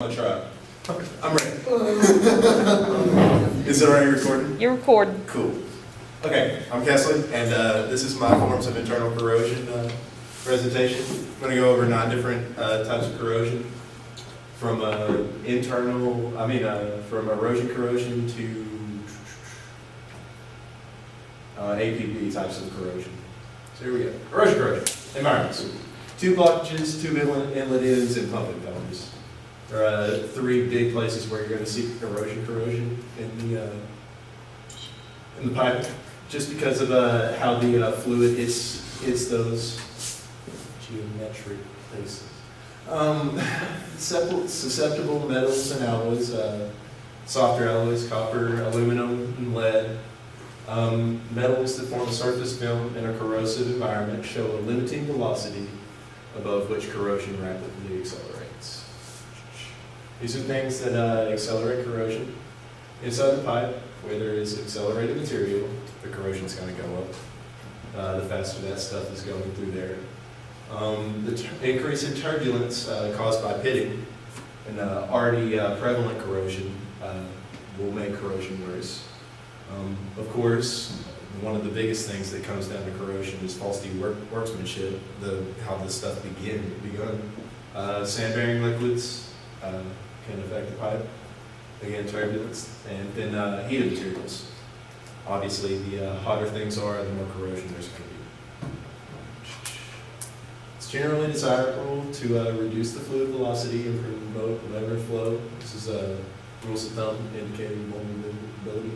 I'm gonna try. I'm ready. Is it already recording? You're recording. Cool. Okay, I'm Kesley, and this is my forms of internal corrosion presentation. I'm going to go over 9 different types of corrosion, from from erosion corrosion to APB types of corrosion. So here we go. Erosion corrosion. Environments. Tube blockages, tube inlet ends, and pumping failures. There are 3 big places where you're going to see erosion corrosion in the pipe, just because of how the fluid hits those geometric places. Susceptible metals and alloys, softer alloys, copper, aluminum, and lead. Metals that form a surface film in a corrosive environment show a limiting velocity above which corrosion rapidly accelerates. These are things that accelerate corrosion. Inside the pipe, where there is accelerated material, the corrosion is going to go up. The faster that stuff is going through there. The increase in turbulence caused by pitting and already prevalent corrosion will make corrosion worse. Of course, one of the biggest things that comes down to corrosion is faulty workmanship, how this stuff begun. Sand-bearing liquids can affect the pipe. Again, turbulence, and then heated materials. Obviously, the hotter things are, the more corrosion there's going to be. It's generally desirable to reduce the fluid velocity and promote lever flow. This is rules of thumb indicating vulnerability.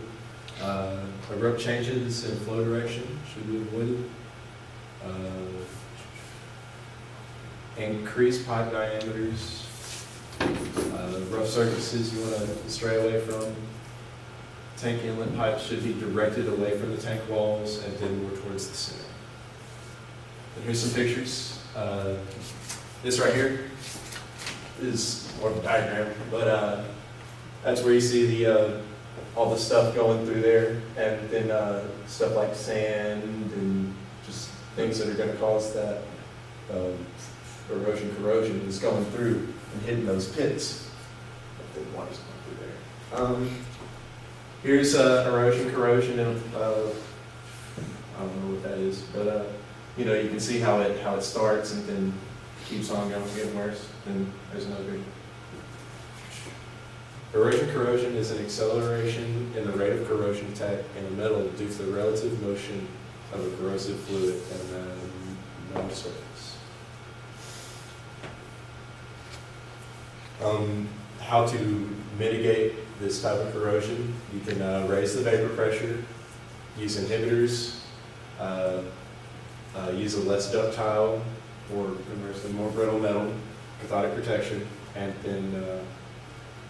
Abrupt changes in flow direction should be avoided. Increased pipe diameters. Rough surfaces you want to stray away from. Tank inlet pipes should be directed away from the tank walls and then more towards the center. And here's some pictures. This right here is more of a diagram, but that's where you see the all the stuff going through there, and then stuff like sand and just things that are going to cause that corrosion is going through and hitting those pits. The water's going through there. Here's erosion corrosion, and I don't know what that is, but you know, you can see how it starts and then keeps on going, getting worse. Then there's another. Erosion corrosion is an acceleration in the rate of corrosion attack in a metal due to the relative motion of a corrosive fluid and a metal surface. How to mitigate this type of corrosion? You can raise the vapor pressure, use inhibitors, use a less ductile or conversely more brittle metal, cathodic protection, and then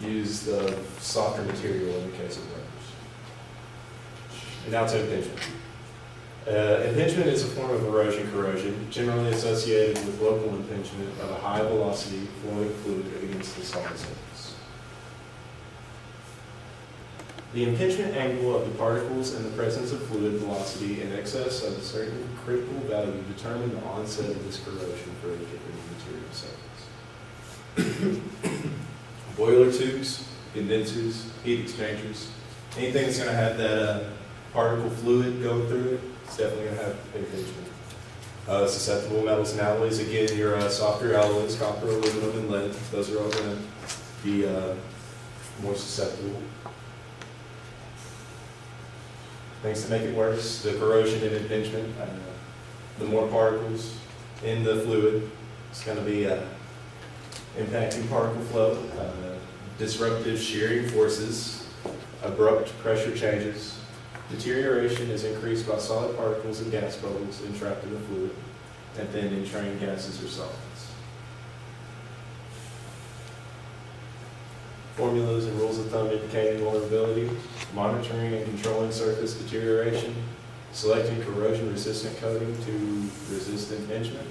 use the softer material in the case of rubbers. And now to impingement. Impingement is a form of erosion corrosion, generally associated with local impingement of a high velocity flowing fluid against the solid surface. The impingement angle of the particles in the presence of fluid velocity in excess of a certain critical value determine the onset of this corrosion for a given material surface. Boiler tubes, condensers, heat exchangers, anything that's going to have that particle fluid go through it, it's definitely going to have impingement. Susceptible metals and alloys, again, your softer alloys, copper, aluminum, and lead, those are all going to be more susceptible. Things to make it worse, the corrosion and impingement, the more particles in the fluid, it's going to be impacting particle flow, disruptive shearing forces, abrupt pressure changes. Deterioration is increased by solid particles and gas bubbles entrapped in the fluid, and then entrained gases or solids. Formulas and rules of thumb indicating vulnerability, monitoring and controlling surface deterioration, selecting corrosion-resistant coating to resist impingement,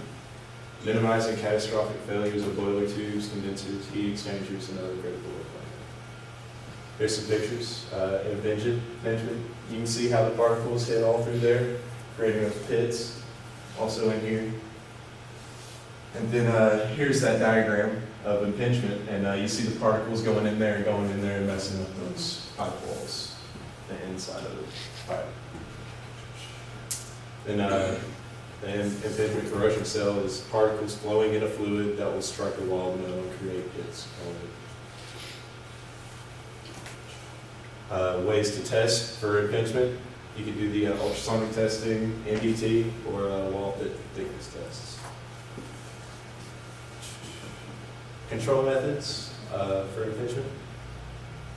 minimizing catastrophic failures of boiler tubes, condensers, heat exchangers, and other critical equipment. Here's some pictures. Impingement. You can see how the particles hit all through there, creating those pits. Also in here. And then here's that diagram of impingement, and you see the particles going in there and messing up those pipe walls, the inside of the pipe. And the impingement corrosion cell is particles flowing in a fluid that will strike a wall and it'll create bits. Ways to test for impingement. You can do the ultrasonic testing, NDT, or wall thickness tests. Control methods for impingement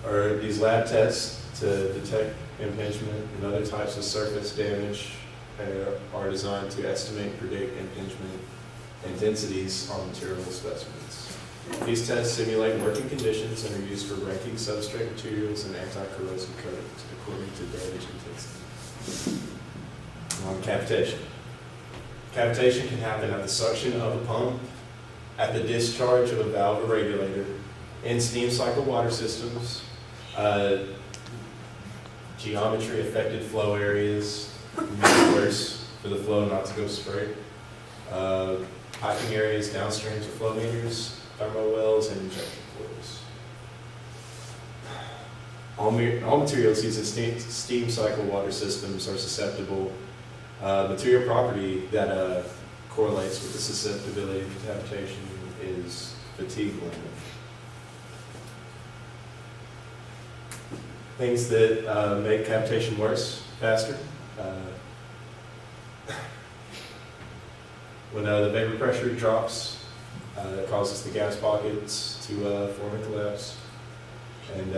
are these lab tests to detect impingement and other types of surface damage are designed to estimate and predict impingement and densities on material specimens. These tests simulate working conditions and are used for ranking substrate materials and anti-corrosive coatings according to damage intensity. Cavitation. Cavitation can happen at the suction of a pump, at the discharge of a valve or regulator, in steam cycle water systems, geometry affected flow areas, worse for the flow not to go straight, piping areas downstream to flow meters, thermo wells, and injection coils. All materials used in steam cycle water systems are susceptible. Material property that correlates with the susceptibility to cavitation is fatigue limit. Things that make cavitation worse, faster. When the vapor pressure drops, it causes the gas pockets to form and collapse. And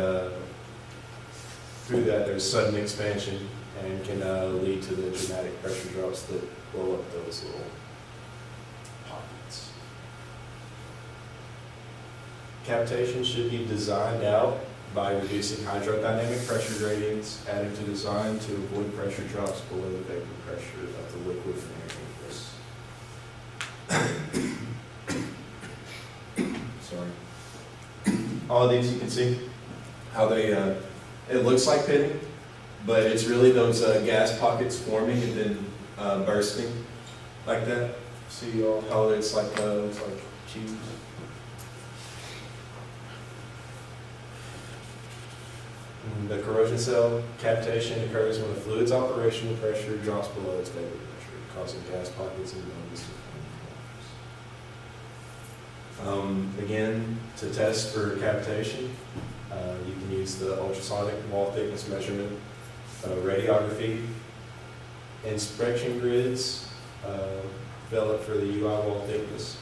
through that, there's sudden expansion and can lead to the dramatic pressure drops that blow up those little pockets. Cavitation should be designed out by reducing hydrodynamic pressure gradients, adding to design to avoid pressure drops below the vapor pressure of the liquid and air ingress. Sorry. All of these you can see how they, it looks like pitting, but it's really those gas pockets forming and then bursting like that. See all how it's like cheese. The corrosion cell cavitation occurs when the fluid's operational pressure drops below its vapor pressure, causing gas pockets and nodes to form. Again, to test for cavitation, you can use the ultrasonic wall thickness measurement, radiography, inspection grids developed for the UI wall thickness.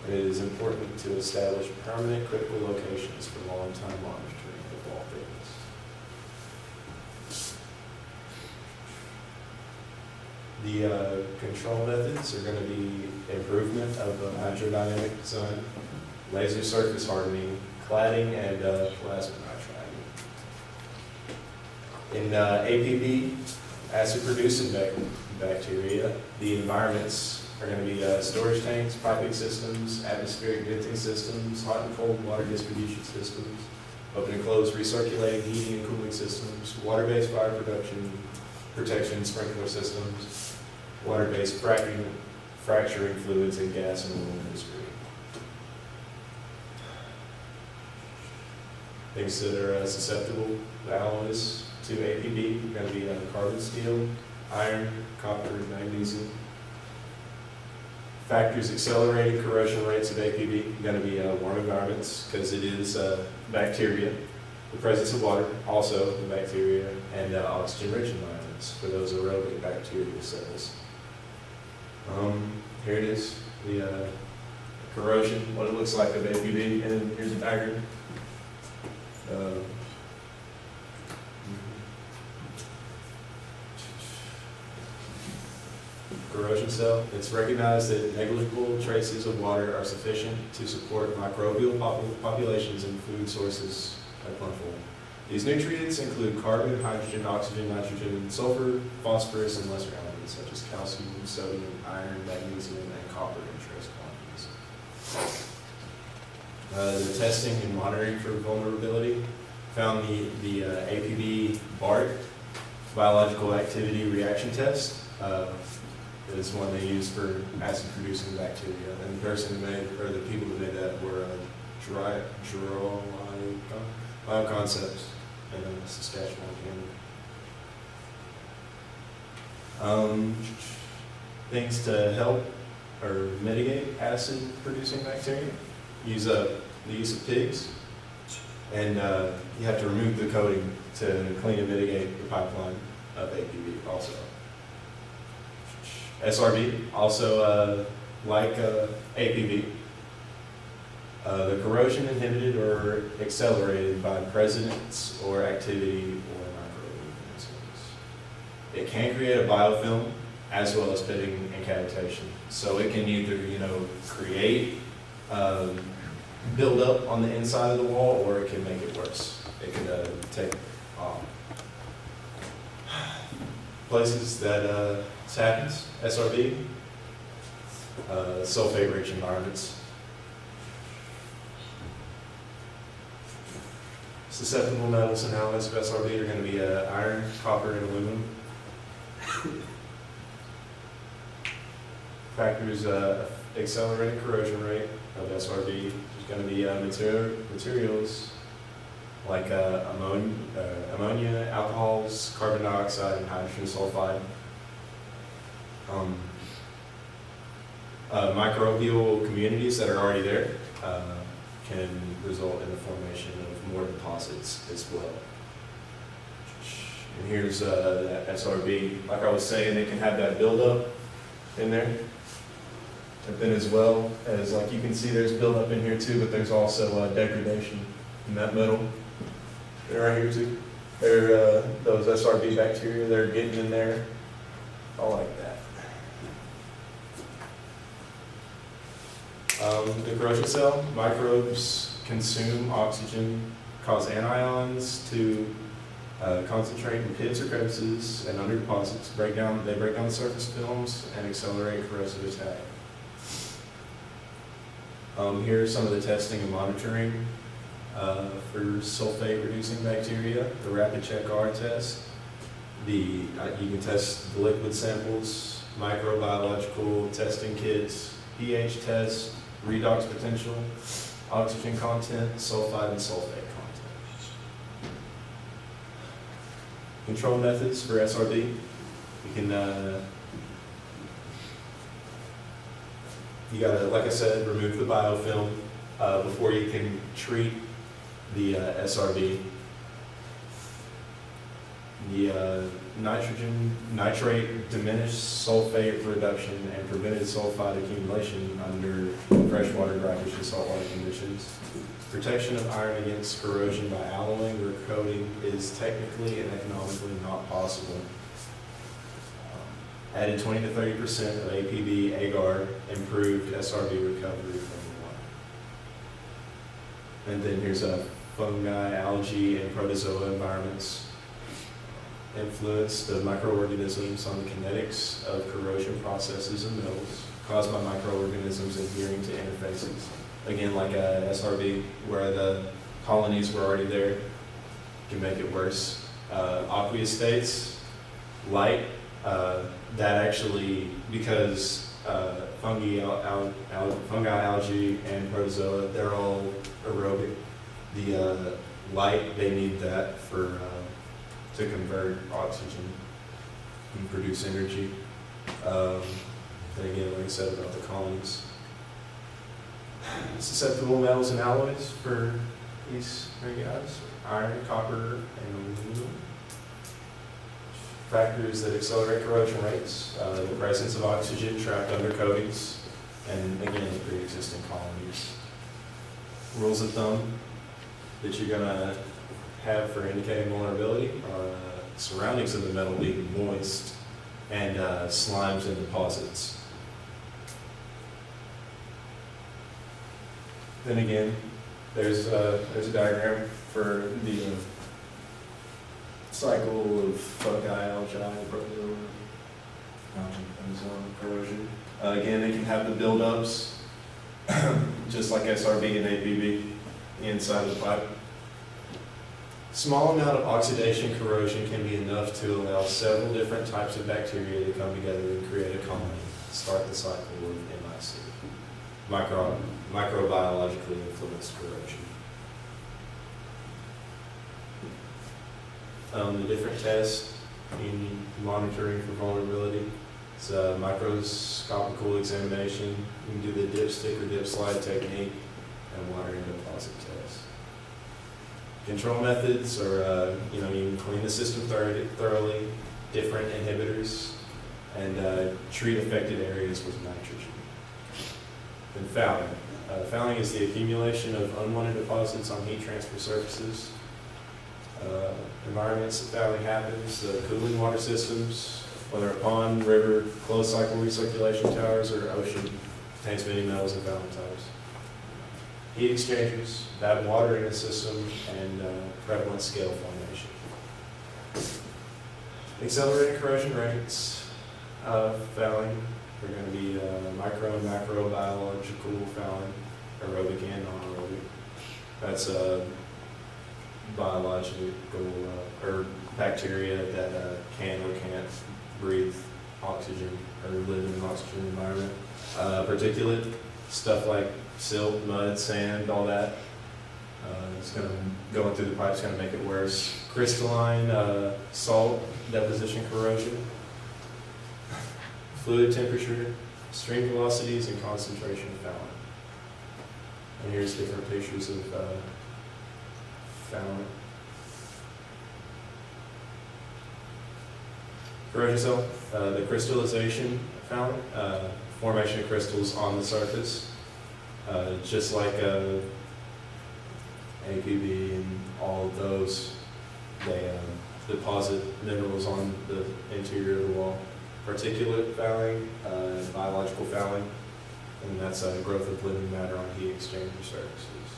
And it is important to establish permanent critical locations for long-time monitoring of wall thickness. The control methods are going to be improvement of hydrodynamic design, laser surface hardening, cladding, and plasma nitriding. In APB, acid-producing bacteria, the environments are going to be storage tanks, piping systems, atmospheric venting systems, hot and cold water distribution systems, open and closed recirculating heating and cooling systems, water-based fire protection sprinkler systems, water-based fracturing fluids, and gas and oil industry. Things that are susceptible alloys to APB are going to be carbon steel, iron, copper, and magnesium. Factors accelerating corrosion rates of APB are going to be warm environments, because it is bacteria, the presence of water, also the bacteria, and oxygen-rich environments for those aerobic bacterial cells. Here it is, the corrosion, what it looks like of APB, and here's a diagram. Corrosion cell. It's recognized that negligible traces of water are sufficient to support microbial populations and food sources at plentiful. These nutrients include carbon, hydrogen, oxygen, nitrogen, sulfur, phosphorus, and lesser elements such as calcium, sodium, iron, magnesium, and copper in trace quantities. The testing and monitoring for vulnerability found the APB BART, biological activity reaction test. is one they use for acid-producing bacteria. And the person who made, or the people who made that were Bioconcepts in Saskatchewan, Canada. Things to help or mitigate acid-producing bacteria. Use the use of pigs, and you have to remove the coating to clean and mitigate the pipeline of APB also. SRB, also like APB. The corrosion inhibited or accelerated by presence or activity or microorganisms. It can create a biofilm as well as pitting and cavitation. So it can either, create build up on the inside of the wall, or it can make it worse. It can take places that this happens. SRB, sulfate-rich environments. Susceptible metals and alloys of SRB are going to be iron, copper, and aluminum. Factors accelerating corrosion rate of SRB. There's going to be materials like ammonia, alcohols, carbon dioxide, and hydrogen sulfide. Microbial communities that are already there can result in the formation of more deposits as well. And here's that SRB. Like I was saying, it can have that buildup in there. And then as well as, like you can see, there's buildup in here too, but there's also degradation in that metal. They're right here too. They're those SRB bacteria, they're getting in there. I like that. The corrosion cell, microbes consume oxygen, cause anions to concentrate in pits or crevices and under deposits. They break down the surface films and accelerate corrosive attack. Here are some of the testing and monitoring for sulfate-reducing bacteria. The rapid check R test. You can test the liquid samples, microbiological testing kits, pH test, redox potential, oxygen content, sulfide and sulfate content. Control methods for SRB. You can, you gotta, like I said, remove the biofilm before you can treat the SRB. The nitrate diminished sulfate reduction and prevented sulfide accumulation under freshwater, brackish, and saltwater conditions. Protection of iron against corrosion by alloying or coating is technically and economically not possible. Added 20 to 30% of APB agar improved SRB recovery from the water. And then here's a fungi, algae, and protozoa environments. Influence the microorganisms on the kinetics of corrosion processes and metals caused by microorganisms adhering to interfaces. Again, like a SRB, where the colonies were already there, can make it worse. Aqueous states, light, that actually, because fungi, algae, and protozoa, they're all aerobic. The light, they need that for to convert oxygen and produce energy. Then again, like I said about the colonies. Susceptible metals and alloys for these three guys: iron, copper, and aluminum. Factors that accelerate corrosion rates: the presence of oxygen trapped under coatings, and again, the pre-existing colonies. Rules of thumb that you're gonna have for indicating vulnerability are surroundings of the metal being moist and slimes and deposits. Then again, there's a diagram for the cycle of fungi, algae, protozoa, corrosion. Again, they can have the buildups, just like SRB and APB inside of the pipe. Small amount of oxidation corrosion can be enough to allow several different types of bacteria to come together and create a colony, start the cycle of MIC, microbiologically influenced corrosion. The different tests in monitoring for vulnerability. It's a microscopical examination. You can do the dipstick or dip slide technique and watering deposit test. Control methods are, you can clean the system thoroughly, different inhibitors, and treat affected areas with nitrogen. Then fouling. Fouling is the accumulation of unwanted deposits on heat transfer surfaces. Environments that fouling happens, the cooling water systems, whether a pond, river, closed cycle recirculation towers, or ocean, contains many metals and fouling types. Heat exchangers, bad water in the system, and prevalent scale formation. Accelerated corrosion rates of fouling are going to be micro and macrobiological fouling, aerobic and non-aerobic. That's biological or bacteria that can or can't breathe oxygen or live in an oxygen environment. Particulate, stuff like silt, mud, sand, all that. It's going to go through the pipe, it's going to make it worse. Crystalline, salt, deposition corrosion. Fluid temperature, stream velocities, and concentration of fouling. And here's different pictures of fouling. Corrosion cell, the crystallization of fouling, formation of crystals on the surface, just like APB and all of those, they deposit minerals on the interior of the wall. Particulate fouling, biological fouling, and that's growth of living matter on heat exchanger surfaces.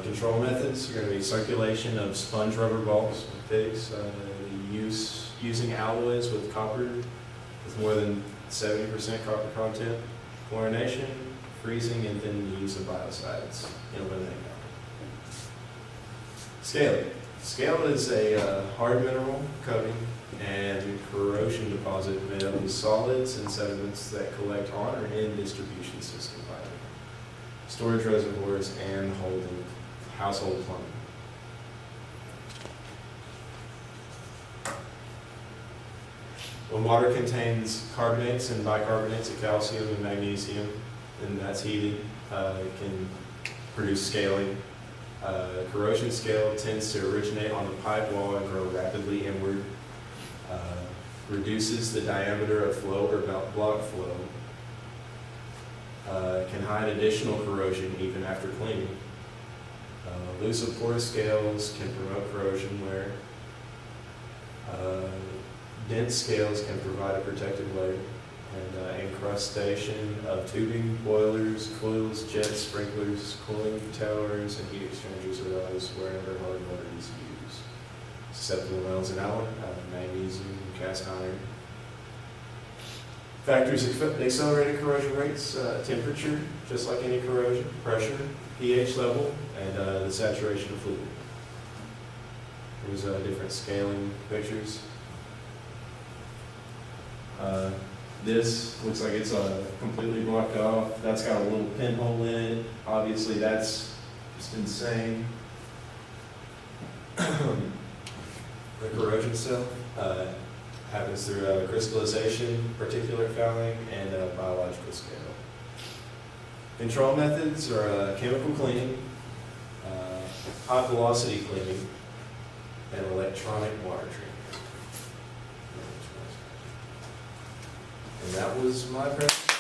Control methods are going to be circulation of sponge rubber balls with pigs, using alloys with copper with more than 70% copper content, chlorination, freezing, and then the use of biocides in eliminating copper. Scaling. Scale is a hard mineral coating and corrosion deposit made up of solids and sediments that collect on or in distribution system piping, storage reservoirs, and household plumbing. When water contains carbonates and bicarbonates of calcium and magnesium, and that's heated, it can produce scaling. Corrosion scale tends to originate on the pipe wall and grow rapidly inward. Reduces the diameter of flow or block flow. Can hide additional corrosion even after cleaning. Loose or porous scales can promote corrosion wear. Dense scales can provide a protective layer. And incrustation of tubing, boilers, coils, jets, sprinklers, cooling towers, and heat exchangers arise wherever hard water is used. Susceptible metals and alloy, magnesium, and cast iron. Factors accelerated corrosion rates, temperature, just like any corrosion, pressure, pH level, and the saturation of fluid. There's different scaling pictures. This looks like it's completely blocked off. That's got a little pinhole in it. Obviously, that's just insane. The corrosion cell happens through crystallization, particular fouling, and biological scale. Control methods are chemical cleaning, high velocity cleaning, and electronic water treatment. And that was my presentation.